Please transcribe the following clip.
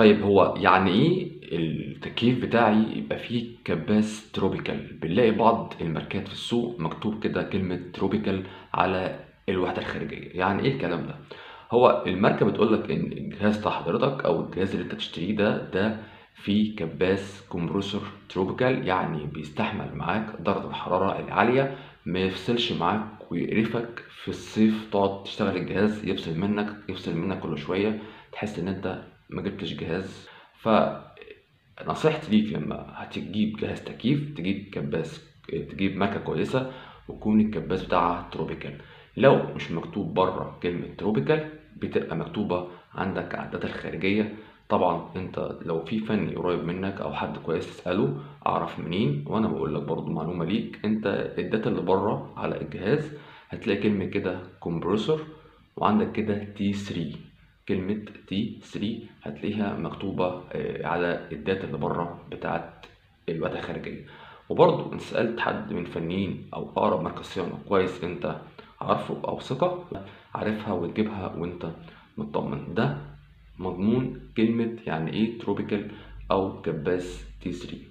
طيب هو يعني إيه التكييف بتاعي يبقى فيه كباس تروبيكال؟ بنلاقي بعض الماركات في السوق مكتوب كده كلمة تروبيكال على الوحدة الخارجية. يعني إيه الكلام ده؟ هو الماركة بتقولك إن الجهاز بتاع حضرتك أو الجهاز اللي أنت تشتريه ده فيه كباس كومبرسور تروبيكال، يعني بيستحمل معاك درجة الحرارة العالية، ما يفصلش معاك ويقرفك في الصيف، تقعد تشتغل الجهاز يفصل منك كل شوية، تحس إن أنت ما جبتش جهاز. فنصيحتي ليك لما هتجيب جهاز تكييف تجيب كباس، تجيب ماركة كويسة ويكون الكباس بتاعها تروبيكال. لو مش مكتوب بره كلمة تروبيكال بتبقى مكتوبة عندك على الداتا الخارجية. طبعا انت لو في فني قريب منك او حد كويس تسأله اعرف منين. وانا بقول لك برضو معلومة ليك، انت الداتا اللي بره على الجهاز هتلاقي كلمة كده كومبرسور، وعندك كده تي 3. كلمة تي 3 هتلاقيها مكتوبة على الداتا اللي بره بتاعت الوحدة الخارجية. وبرضه انت سألت حد من فنيين او اقرب مركز صيانة كويس انت عارفه او ثقة، عارفها وتجيبها وانت مطمن. ده مضمون كلمة يعني ايه تروبيكال او كباس تي 3.